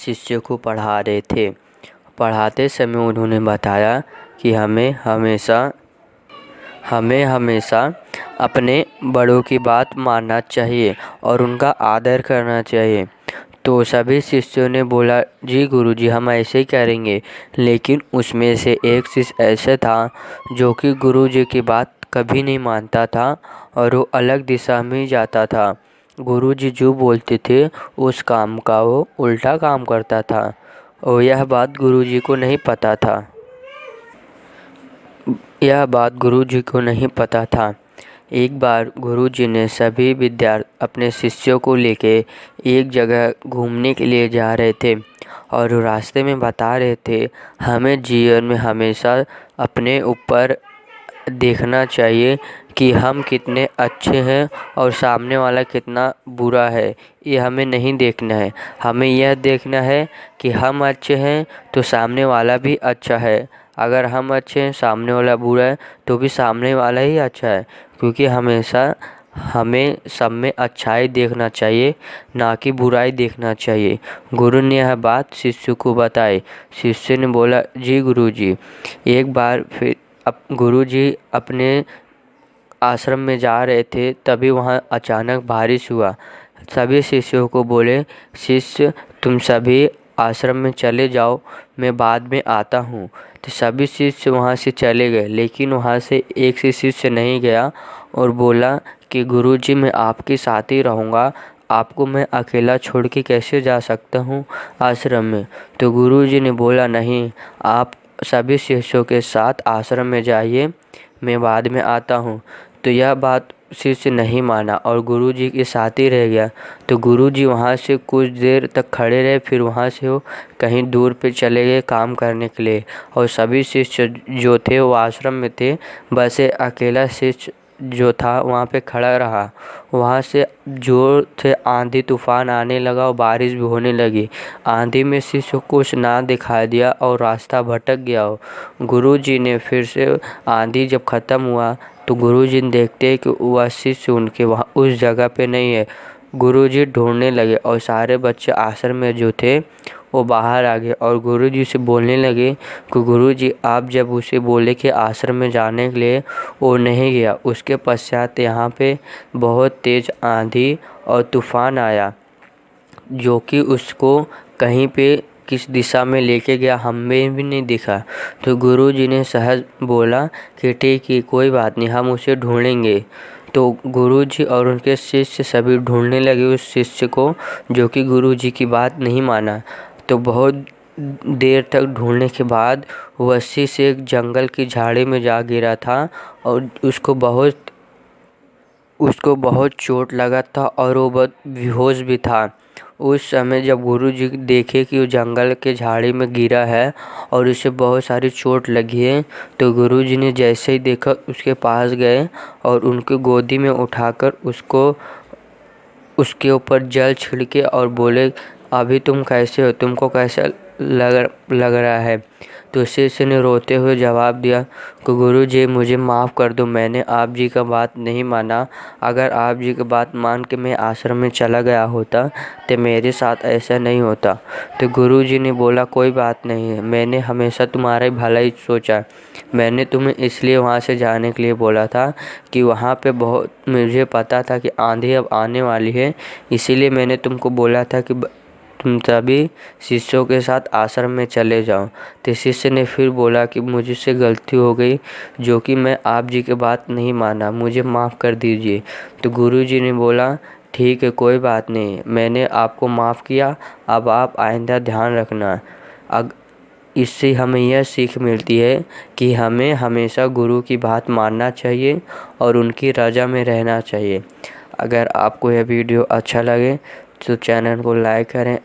शिष्य को पढ़ा रहे थे। पढ़ाते समय उन्होंने बताया कि हमें हमेशा अपने बड़ों की बात मानना चाहिए और उनका आदर करना चाहिए। तो सभी शिष्यों ने बोला, जी गुरुजी, हम ऐसे ही करेंगे। लेकिन उसमें से एक शिष्य ऐसा था जो कि गुरुजी की बात कभी नहीं मानता था और वो अलग दिशा में ही जाता था। गुरुजी जो बोलते थे उस काम का वो उल्टा काम करता था और यह बात गुरुजी को नहीं पता था। एक बार गुरुजी ने सभी विद्यार्थी अपने शिष्यों को लेके एक जगह घूमने के लिए जा रहे थे और रास्ते में बता रहे थे, हमें जीवन में हमेशा अपने ऊपर देखना चाहिए कि हम कितने अच्छे हैं और सामने वाला कितना बुरा है। ये हमें नहीं देखना है। हमें यह देखना है कि हम अच्छे हैं तो सामने वाला भी अच्छा है। अगर हम अच्छे हैं, सामने वाला बुरा है, तो भी सामने वाला ही अच्छा है। क्योंकि हमेशा हमें सब में अच्छाई देखना चाहिए, ना कि बुराई देखना चाहिए। गुरु ने यह बात शिष्य को बताई। शिष्य ने बोला, जी गुरुजी। एक बार फिर गुरुजी अपने आश्रम में जा रहे थे, तभी वहाँ अचानक बारिश हुआ। सभी शिष्यों को बोले, शिष्य तुम सभी आश्रम में चले जाओ, मैं बाद में आता हूँ। तो सभी शिष्य वहाँ से चले गए, लेकिन वहाँ से एक शिष्य नहीं गया और बोला कि गुरुजी, मैं आपके साथ ही रहूँगा, आपको मैं अकेला छोड़ के कैसे जा सकता हूँ आश्रम में। तो गुरुजी ने बोला, नहीं, आप सभी शिष्यों के साथ आश्रम में जाइए, मैं बाद में आता हूँ। तो यह बात शिष्य नहीं माना और गुरुजी के साथ ही रह गया। तो गुरुजी वहाँ से कुछ देर तक खड़े रहे, फिर वहाँ से वो कहीं दूर पे चले गए काम करने के लिए और सभी शिष्य जो थे वो आश्रम में थे। बस अकेला शिष्य जो था वहाँ पे खड़ा रहा। वहाँ से जोर से आंधी तूफान आने लगा और बारिश भी होने लगी। आंधी में शिष्य को कुछ ना दिखाई दिया और रास्ता भटक गया। गुरुजी ने फिर से आंधी जब ख़त्म हुआ तो गुरुजी ने देखते कि वह शिष्य उनके वहाँ उस जगह पे नहीं है। गुरुजी ढूंढने लगे और सारे बच्चे आश्रम में जो थे वो बाहर आ गए और गुरुजी से बोलने लगे कि गुरुजी, आप जब उसे बोले कि आश्रम में जाने के लिए, वो नहीं गया। उसके पश्चात यहाँ पे बहुत तेज़ आंधी और तूफान आया जो कि उसको कहीं पे किस दिशा में लेके गया हमें भी नहीं दिखा। तो गुरुजी ने सहज बोला कि ठीक है, कोई बात नहीं, हम उसे ढूंढेंगे। तो गुरुजी और उनके शिष्य सभी ढूंढने लगे उस शिष्य को जो कि गुरुजी की बात नहीं माना। तो बहुत देर तक ढूंढने के बाद वह शिष्य एक जंगल की झाड़ी में जा गिरा था और उसको बहुत चोट लगा था और वो बहुत बेहोश भी था। उस समय जब गुरुजी देखे कि वो जंगल के झाड़ी में गिरा है और उसे बहुत सारी चोट लगी है, तो गुरुजी ने जैसे ही देखा उसके पास गए और उनकी गोदी में उठाकर उसके ऊपर जल छिड़के और बोले, अभी तुम कैसे हो, तुमको कैसा लग रहा है। तो शिष्य ने रोते हुए जवाब दिया कि गुरुजी, मुझे माफ़ कर दो, मैंने आप जी का बात नहीं माना। अगर आप जी की बात मान के मैं आश्रम में चला गया होता तो मेरे साथ ऐसा नहीं होता। तो गुरुजी ने बोला, कोई बात नहीं है, मैंने हमेशा तुम्हारा भला ही सोचा। मैंने तुम्हें इसलिए वहाँ से जाने के लिए बोला था कि वहाँ पे मुझे पता था कि आंधी अब आने वाली है, इसीलिए मैंने तुमको बोला था कि तुम सभी शिष्यों के साथ आश्रम में चले जाओ। तो शिष्य ने फिर बोला कि मुझसे गलती हो गई, जो कि मैं आप जी की बात नहीं माना, मुझे माफ़ कर दीजिए। तो गुरुजी ने बोला, ठीक है, कोई बात नहीं, मैंने आपको माफ़ किया, अब आप आइंदा ध्यान रखना। इससे हमें यह सीख मिलती है कि हमें हमेशा गुरु की बात मानना चाहिए और उनकी रज़ा में रहना चाहिए। अगर आपको यह वीडियो अच्छा लगे तो चैनल को लाइक करें।